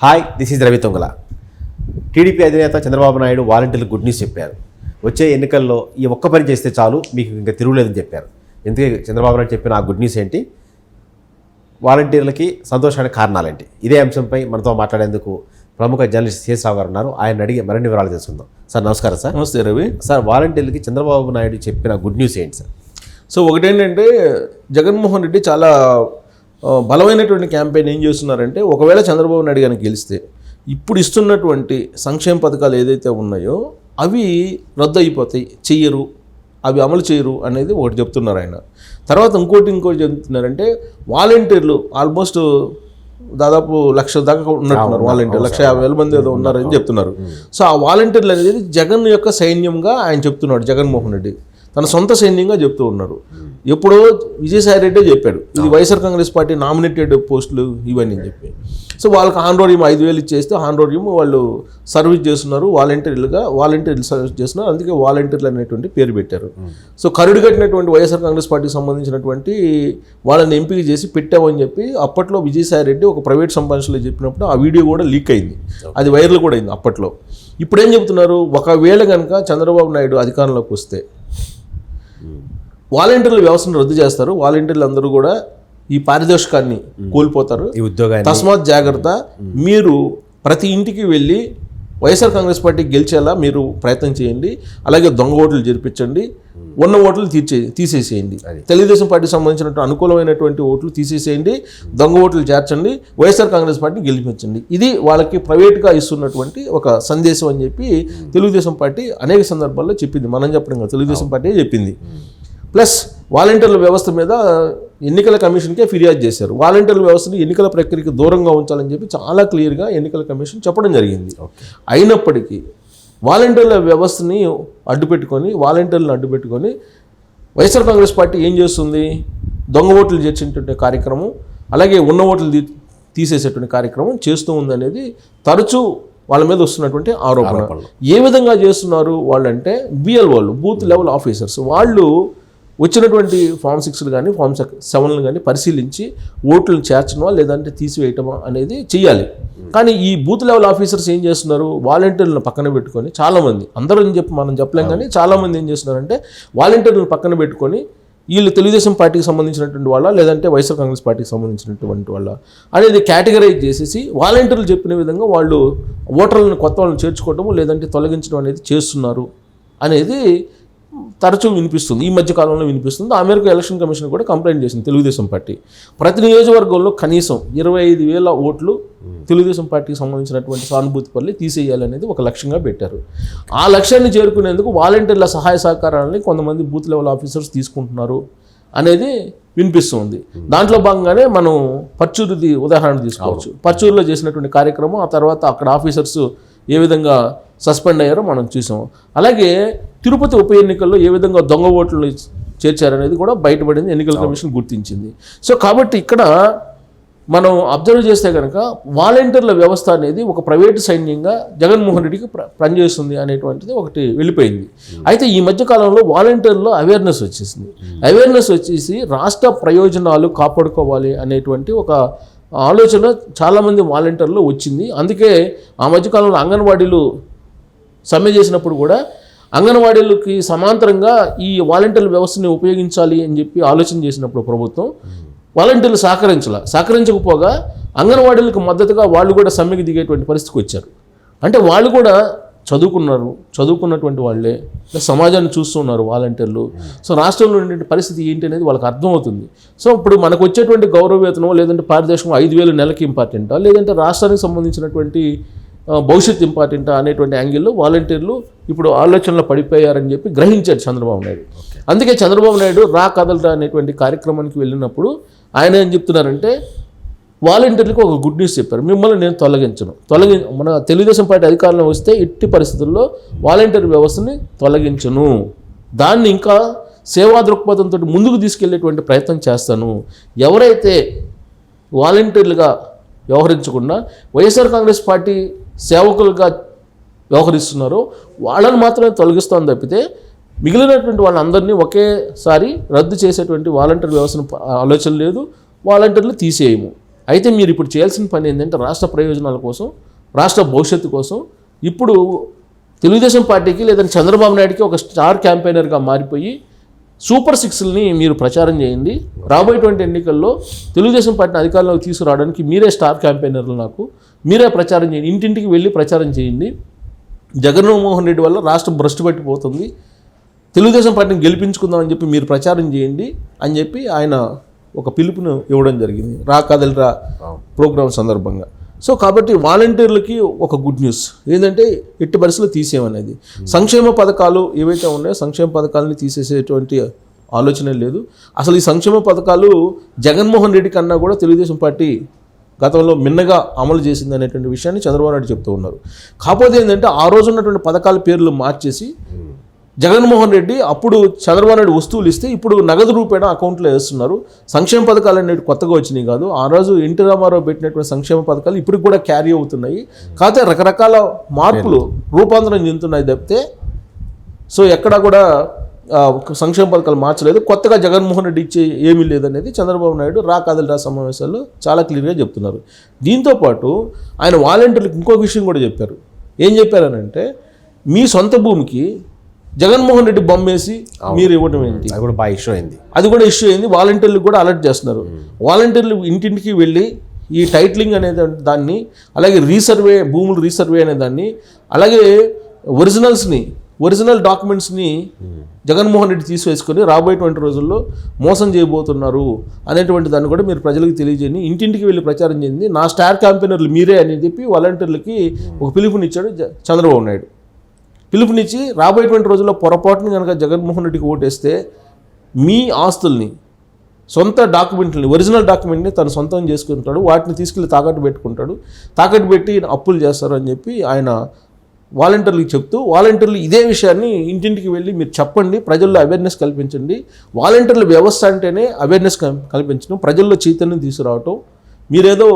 Hi, this is Ravi తొంగల. TDP అధినేత చంద్రబాబు నాయుడు వాలంటీర్లకు good news చెప్పారు. వచ్చే ఎన్నికల్లో ఈ ఒక్క పని చేస్తే చాలు, మీకు ఇంకా తిరుగులేదని చెప్పారు. ఎందుకే చంద్రబాబు నాయుడు చెప్పిన ఆ గుడ్ న్యూస్ ఏంటి, వాలంటీర్లకి సంతోషానికి కారణాలేంటి? ఇదే అంశంపై మనతో మాట్లాడేందుకు ప్రముఖ జర్నలిస్ట్ సిఎస్ రావు గారు ఉన్నారు. ఆయన అడిగి మరిన్ని వివరాలు తెలుసుకుందాం. సార్ నమస్కారం. సార్ నమస్తే రవి. సార్, వాలంటీర్లకి చంద్రబాబు నాయుడు చెప్పిన గుడ్ న్యూస్ ఏంటి సార్? సో ఒకటేంటంటే, జగన్మోహన్ రెడ్డి చాలా బలమైనటువంటి క్యాంపెయిన్ ఏం చేస్తున్నారంటే, ఒకవేళ చంద్రబాబు నాయుడు కనుక గెలిస్తే ఇప్పుడు ఇస్తున్నటువంటి సంక్షేమ పథకాలు ఏదైతే ఉన్నాయో అవి రద్దు అయిపోతాయి, చెయ్యరు, అవి అమలు చేయరు అనేది ఒకటి చెప్తున్నారు ఆయన. తర్వాత ఇంకోటి చెప్తున్నారంటే, వాలంటీర్లు ఆల్మోస్ట్ దాదాపు 1,00,000 దాకా ఉన్నట్టున్నారు. వాలంటీర్లు 1,50,000 మంది ఏదో ఉన్నారని చెప్తున్నారు. సో ఆ వాలంటీర్లు అనేది జగన్ యొక్క సైన్యంగా ఆయన చెప్తున్నాడు. జగన్మోహన్ రెడ్డి తన సొంత సైన్యంగా చెప్తూ ఉన్నారు. ఎప్పుడో విజయసాయి రెడ్డే చెప్పాడు, ఇది వైఎస్ఆర్ కాంగ్రెస్ పార్టీ నామినేటెడ్ పోస్టులు ఇవన్నీ అని చెప్పి. సో వాళ్ళకి హానరోరియం 5,000 ఇచ్చేస్తే హానరోరియం వాళ్ళు సర్వీస్ చేస్తున్నారు, వాలంటీర్లు సర్వీస్ చేస్తున్నారు. అందుకే వాలంటీర్లు అనేటువంటి పేరు పెట్టారు. సో కరుడు కట్టినటువంటి వైఎస్ఆర్ కాంగ్రెస్ పార్టీకి సంబంధించినటువంటి వాళ్ళని ఎంపిక చేసి పెట్టామని చెప్పి అప్పట్లో విజయసాయి రెడ్డి ఒక ప్రైవేట్ సంభాషణలో చెప్పినప్పుడు ఆ వీడియో కూడా లీక్ అయింది, అది వైరల్ కూడా అయింది అప్పట్లో. ఇప్పుడు ఏం చెప్తున్నారు, ఒకవేళ కనుక చంద్రబాబు నాయుడు అధికారంలోకి వస్తే వాలంటీర్ల వ్యవస్థను రద్దు చేస్తారు, వాలంటీర్లు అందరూ కూడా ఈ పారితోషికాన్ని కోల్పోతారు, ఈ ఉద్యోగాన్ని తస్మాత్ జాగ్రత్త, మీరు ప్రతి ఇంటికి వెళ్ళి వైఎస్ఆర్ కాంగ్రెస్ పార్టీ గెలిచేలా మీరు ప్రయత్నం చేయండి, అలాగే దొంగ ఓట్లు జరిపించండి, ఉన్న ఓట్లు తీసేసేయండి, తెలుగుదేశం పార్టీకి సంబంధించినటువంటి అనుకూలమైనటువంటి ఓట్లు తీసేసేయండి, దొంగ ఓట్లు చేర్చండి, వైఎస్ఆర్ కాంగ్రెస్ పార్టీ గెలిపించండి. ఇది వాళ్ళకి ప్రైవేట్గా ఇస్తున్నటువంటి ఒక సందేశం అని చెప్పి తెలుగుదేశం పార్టీ అనేక సందర్భాల్లో చెప్పింది. మనం చెప్పడం కాదు, తెలుగుదేశం పార్టీ చెప్పింది. ప్లస్ వాలంటీర్ల వ్యవస్థ మీద ఎన్నికల కమిషన్కే ఫిర్యాదు చేశారు. వాలంటీర్ల వ్యవస్థను ఎన్నికల ప్రక్రియకి దూరంగా ఉంచాలని చెప్పి చాలా క్లియర్గా ఎన్నికల కమిషన్ చెప్పడం జరిగింది. అయినప్పటికీ వాలంటీర్ల వ్యవస్థని వాలంటీర్లను అడ్డుపెట్టుకొని వైఎస్ఆర్ కాంగ్రెస్ పార్టీ ఏం చేస్తుంది, దొంగ ఓట్లు చేర్చేటువంటి కార్యక్రమం, అలాగే ఉన్న ఓట్లు తీసేసేటువంటి కార్యక్రమం చేస్తూ ఉందనేది తరచూ వాళ్ళ మీద వస్తున్నటువంటి ఆరోపణ. ఏ విధంగా చేస్తున్నారు వాళ్ళంటే, బిఎల్ఓలు, బూత్ లెవెల్ ఆఫీసర్స్, వాళ్ళు వచ్చినటువంటి ఫామ్ 6 కానీ ఫామ్ 7 కానీ పరిశీలించి ఓట్లను చేర్చడమా లేదంటే తీసివేయటమా అనేది చేయాలి. కానీ ఈ బూత్ లెవెల్ ఆఫీసర్స్ ఏం చేస్తున్నారు, వాలంటీర్లను పక్కన పెట్టుకొని, చాలామంది, అందరూ మనం చెప్పలేం కానీ చాలామంది ఏం చేస్తున్నారంటే వాలంటీర్లను పక్కన పెట్టుకొని వీళ్ళు తెలుగుదేశం పార్టీకి సంబంధించినటువంటి వాళ్ళ లేదంటే వైఎస్ఆర్ కాంగ్రెస్ పార్టీకి సంబంధించినటువంటి వాళ్ళ అనేది కేటగరైజ్ చేసేసి వాలంటీర్లు చెప్పిన విధంగా వాళ్ళు ఓటర్లను కొత్త వాళ్ళని చేర్చుకోవటము లేదంటే తొలగించడం అనేది చేస్తున్నారు అనేది తరచూ వినిపిస్తుంది, ఈ మధ్య కాలంలో వినిపిస్తుంది. ఆ మేరకు ఎలక్షన్ కమిషన్ కూడా కంప్లైంట్ చేసింది తెలుగుదేశం పార్టీ. ప్రతి నియోజకవర్గంలో కనీసం 25,000 ఓట్లు తెలుగుదేశం పార్టీకి సంబంధించినటువంటి సానుభూతి పనులు తీసేయాలనేది ఒక లక్ష్యంగా పెట్టారు. ఆ లక్ష్యాన్ని చేరుకునేందుకు వాలంటీర్ల సహాయ సహకారాలని కొంతమంది బూత్ లెవెల్ ఆఫీసర్స్ తీసుకుంటున్నారు అనేది వినిపిస్తుంది. దాంట్లో భాగంగానే మనం పర్చూరుది ఉదాహరణ తీసుకోవచ్చు. పర్చూరులో చేసినటువంటి కార్యక్రమం, ఆ తర్వాత అక్కడ ఆఫీసర్స్ ఏ విధంగా సస్పెండ్ అయ్యారో మనం చూసాం. అలాగే తిరుపతి ఉప ఎన్నికల్లో ఏ విధంగా దొంగ ఓట్లు చేర్చారనేది కూడా బయటపడింది, ఎన్నికల కమిషన్ గుర్తించింది. సో కాబట్టి ఇక్కడ మనం అబ్జర్వ్ చేస్తే కనుక వాలంటీర్ల వ్యవస్థ అనేది ఒక ప్రైవేటు సైన్యంగా జగన్మోహన్ రెడ్డికి పనిచేస్తుంది అనేటువంటిది ఒకటి వెళ్ళిపోయింది. అయితే ఈ మధ్యకాలంలో వాలంటీర్లో అవేర్నెస్ వచ్చేసి రాష్ట్ర ప్రయోజనాలు కాపాడుకోవాలి అనేటువంటి ఒక ఆలోచన చాలామంది వాలంటీర్లు వచ్చింది. అందుకే ఆ మధ్యకాలంలో అంగన్వాడీలు సమ్మె చేసినప్పుడు కూడా అంగన్వాడీలకి సమాంతరంగా ఈ వాలంటీర్ల వ్యవస్థని ఉపయోగించాలి అని చెప్పి ఆలోచన చేసినప్పుడు ప్రభుత్వం వాలంటీర్లు సహకరించకపోగా అంగన్వాడీలకు మద్దతుగా వాళ్ళు కూడా సమ్మెకి దిగేటువంటి పరిస్థితికి వచ్చారు. అంటే వాళ్ళు కూడా చదువుకున్నటువంటి వాళ్ళే, సమాజాన్ని చూస్తున్నారు వాలంటీర్లు. సో రాష్ట్రంలో ఉండే పరిస్థితి ఏంటి అనేది వాళ్ళకి అర్థమవుతుంది. సో ఇప్పుడు మనకు వచ్చేటువంటి గౌరవ వేతనం లేదంటే పారితోషికం 5,000 నెలకి ఇంపార్టెంటా లేదంటే రాష్ట్రానికి సంబంధించినటువంటి భవిష్యత్తు ఇంపార్టెంటా అనేటువంటి యాంగిల్లో వాలంటీర్లు ఇప్పుడు ఆలోచనలో పడిపోయారని చెప్పి గ్రహించారు చంద్రబాబు నాయుడు. అందుకే చంద్రబాబు నాయుడు రా కదలరా అనేటువంటి కార్యక్రమానికి వెళ్ళినప్పుడు ఆయన ఏం చెప్తున్నారంటే, వాలంటీర్లకు ఒక గుడ్ న్యూస్ చెప్పారు, మిమ్మల్ని నేను మన తెలుగుదేశం పార్టీ అధికారంలో వస్తే ఎట్టి పరిస్థితుల్లో వాలంటీర్ వ్యవస్థని తొలగించను, దాన్ని ఇంకా సేవా దృక్పథంతో ముందుకు తీసుకెళ్లేటువంటి ప్రయత్నం చేస్తాను. ఎవరైతే వాలంటీర్లుగా వ్యవహరించకుండా వైఎస్ఆర్ కాంగ్రెస్ పార్టీ సేవకులుగా వ్యవహరిస్తున్నారో వాళ్ళని మాత్రమే తొలగిస్తాను తప్పితే మిగిలినటువంటి వాళ్ళందరినీ ఒకేసారి రద్దు చేసేటువంటి వాలంటీర్ వ్యవస్థను ఆలోచన లేదు, వాలంటీర్లు తీసేయము. అయితే మీరు ఇప్పుడు చేయాల్సిన పని ఏంటంటే రాష్ట్ర ప్రయోజనాల కోసం, రాష్ట్ర భవిష్యత్తు కోసం ఇప్పుడు తెలుగుదేశం పార్టీకి లేదంటే చంద్రబాబు నాయుడుకి ఒక స్టార్ క్యాంపెయినర్గా మారిపోయి సూపర్ సిక్స్ని మీరు ప్రచారం చేయండి. రాబోయేటువంటి ఎన్నికల్లో తెలుగుదేశం పార్టీని అధికారంలోకి తీసుకురావడానికి మీరే స్టార్ క్యాంపెయినర్లు, మీరే ప్రచారం చేయండి, ఇంటింటికి వెళ్ళి ప్రచారం చేయండి. జగన్మోహన్ రెడ్డి వల్ల రాష్ట్రం భ్రష్టు పట్టిపోతుంది, తెలుగుదేశం పార్టీని గెలిపించుకుందామని చెప్పి మీరు ప్రచారం చేయండి అని చెప్పి ఆయన ఒక పిలుపును ఇవ్వడం జరిగింది రా కదలిరా ప్రోగ్రాం సందర్భంగా. సో కాబట్టి వాలంటీర్లకి ఒక గుడ్ న్యూస్ ఏంటంటే ఎట్టి పరిస్థితుల్లో తీసేయమనేది. సంక్షేమ పథకాలు ఏవైతే ఉన్నాయో సంక్షేమ పథకాలని తీసేసేటువంటి ఆలోచన లేదు. అసలు ఈ సంక్షేమ పథకాలు జగన్మోహన్ రెడ్డి కన్నా కూడా తెలుగుదేశం పార్టీ గతంలో మిన్నగా అమలు చేసింది అనేటువంటి విషయాన్ని చంద్రబాబు నాయుడు చెప్తూ ఉన్నారు. కాకపోతే ఏంటంటే ఆ రోజు ఉన్నటువంటి పథకాల పేర్లు మార్చేసి జగన్మోహన్ రెడ్డి అప్పుడు చంద్రబాబు నాయుడు వస్తువులు ఇస్తే ఇప్పుడు నగదు రూపేణ అకౌంట్లో వేస్తున్నారు. సంక్షేమ పథకాలు అనేవి కొత్తగా వచ్చినాయి కాదు, ఆ రోజు ఎన్టీ రామారావు పెట్టినటువంటి సంక్షేమ పథకాలు ఇప్పటికి కూడా క్యారీ అవుతున్నాయి. కాకపోతే రకరకాల మార్పులు రూపాంతరం చెందుతున్నాయి తప్పితే సో ఎక్కడా కూడా సంక్షేమ పథకాలు మార్చలేదు. కొత్తగా జగన్మోహన్ రెడ్డి ఇచ్చే ఏమీ లేదనేది చంద్రబాబు నాయుడు రా కదలిరా సమావేశాల్లో చాలా క్లియర్గా చెప్తున్నారు. దీంతోపాటు ఆయన వాలంటీర్లకు ఇంకొక విషయం కూడా చెప్పారు. ఏం చెప్పారనంటే మీ సొంత భూమికి జగన్మోహన్ రెడ్డి బొమ్మేసి మీరు ఇవ్వటం ఏంటి, అది కూడా బాగా ఇష్యూ అయింది. అది కూడా ఇష్యూ అయింది. వాలంటీర్లకు కూడా అలర్ట్ చేస్తున్నారు. వాలంటీర్లు ఇంటింటికి వెళ్ళి ఈ టైటిలింగ్ అనే దాన్ని, అలాగే భూములు రీసర్వే అనే దాన్ని, అలాగే ఒరిజినల్ డాక్యుమెంట్స్ని జగన్మోహన్ రెడ్డి తీసివేసుకొని రాబోయేటువంటి రోజుల్లో మోసం చేయబోతున్నారు అనేటువంటి దాన్ని కూడా మీరు ప్రజలకు తెలియజేయండి, ఇంటింటికి వెళ్ళి ప్రచారం చేయండి, నా స్టార్ క్యాంపెయినర్లు మీరే అని చెప్పి వాలంటీర్లకి ఒక పిలుపునిచ్చాడు చంద్రబాబు నాయుడు. పిలుపునిచ్చి రాబోయేటువంటి రోజుల్లో పొరపాటును కనుక జగన్మోహన్ రెడ్డికి ఓటేస్తే మీ ఆస్తుల్ని, సొంత డాక్యుమెంట్ని, ఒరిజినల్ డాక్యుమెంట్ని తను సొంతం చేసుకుంటాడు, వాటిని తీసుకెళ్ళి తాకట్టు పెట్టుకుంటాడు, తాకట్టు పెట్టి అప్పులు చేస్తారు అని చెప్పి ఆయన వాలంటీర్లకు చెప్తూ, వాలంటీర్లు ఇదే విషయాన్ని ఇంటింటికి వెళ్ళి మీరు చెప్పండి, ప్రజల్లో అవేర్నెస్ కల్పించండి. వాలంటీర్ల వ్యవస్థ అంటేనే అవేర్నెస్ కల్పించడం, ప్రజల్లో చైతన్యం తీసుకురావటం. మీరేదో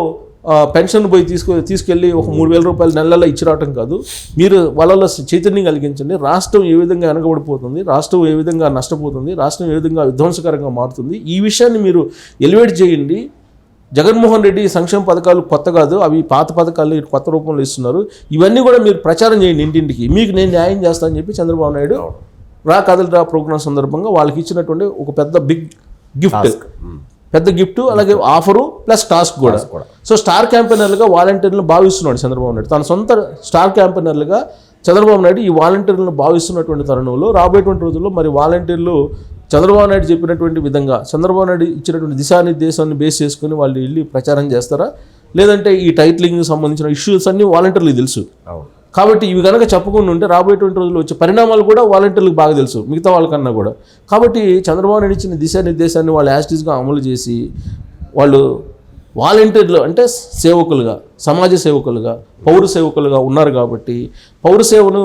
పెన్షన్ పోయి తీసుకెళ్ళి ఒక 3,000 రూపాయలు నెలల్లో ఇచ్చి రావటం కాదు, మీరు వాళ్ళలో చైతన్యం కలిగించండి. రాష్ట్రం ఏ విధంగా వెనకబడిపోతుంది, రాష్ట్రం ఏ విధంగా నష్టపోతుంది, రాష్ట్రం ఏ విధంగా విధ్వంసకరంగా మారుతుంది, ఈ విషయాన్ని మీరు ఎలివేట్ చేయండి. జగన్మోహన్ రెడ్డి సంక్షేమ పథకాలు కొత్త కాదు, అవి పాత పథకాలు కొత్త రూపంలో ఇస్తున్నారు, ఇవన్నీ కూడా మీరు ప్రచారం చేయండి ఇంటింటికి, మీకు నేను న్యాయం చేస్తానని చెప్పి చంద్రబాబు నాయుడు రా కదలిరా ప్రోగ్రాం సందర్భంగా వాళ్ళకి ఇచ్చినటువంటి ఒక పెద్ద గిఫ్ట్ అలాగే ఆఫరు ప్లస్ టాస్క్ కూడా. సో స్టార్ క్యాంపెయినర్లుగా వాలంటీర్లను భావిస్తున్నాడు చంద్రబాబు నాయుడు, తన సొంత స్టార్ క్యాంపెయినర్లుగా చంద్రబాబు నాయుడు ఈ వాలంటీర్లను భావిస్తున్నటువంటి తరుణంలో రాబోయేటువంటి రోజుల్లో మరి వాలంటీర్లు చంద్రబాబు నాయుడు చెప్పినటువంటి విధంగా, చంద్రబాబు నాయుడు ఇచ్చినటువంటి దిశానిర్దేశాన్ని బేస్ చేసుకుని వాళ్ళు వెళ్ళి ప్రచారం చేస్తారా, లేదంటే ఈ టైటిలింగ్కి సంబంధించిన ఇష్యూస్ అన్నీ వాలంటీర్లకు తెలుసు కాబట్టి ఇవి కనుక చెప్పకుండా ఉంటే రాబోయేటువంటి రోజుల్లో వచ్చే పరిణామాలు కూడా వాలంటీర్లకు బాగా తెలుసు మిగతా వాళ్ళకన్నా కూడా. కాబట్టి చంద్రబాబు నాయుడు ఇచ్చిన దిశానిర్దేశాన్ని వాళ్ళు యాస్టీస్గా అమలు చేసి వాళ్ళు వాలంటీర్లు అంటే సేవకులుగా, సమాజ సేవకులుగా, పౌర సేవకులుగా ఉన్నారు కాబట్టి పౌర సేవను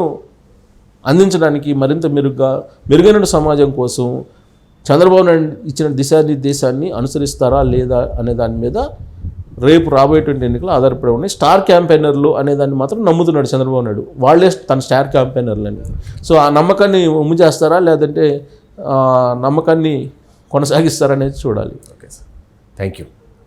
అందించడానికి మరింత మెరుగైన సమాజం కోసం చంద్రబాబు నాయుడు ఇచ్చిన దిశానిర్దేశాన్ని అనుసరిస్తారా లేదా అనే దాని మీద రేపు రాబోయేటువంటి ఎన్నికలు ఆధారపడి ఉన్నాయి. స్టార్ క్యాంపెయినర్లు అనే దాన్ని మాత్రం నమ్ముతున్నాడు చంద్రబాబు నాయుడు, వాళ్ళే తన స్టార్ క్యాంపెయినర్లు అని. సో ఆ నమ్మకాన్ని ఉమ్ము చేస్తారా లేదంటే నమ్మకాన్ని కొనసాగిస్తారా అనేది చూడాలి. Okay sir, thank you.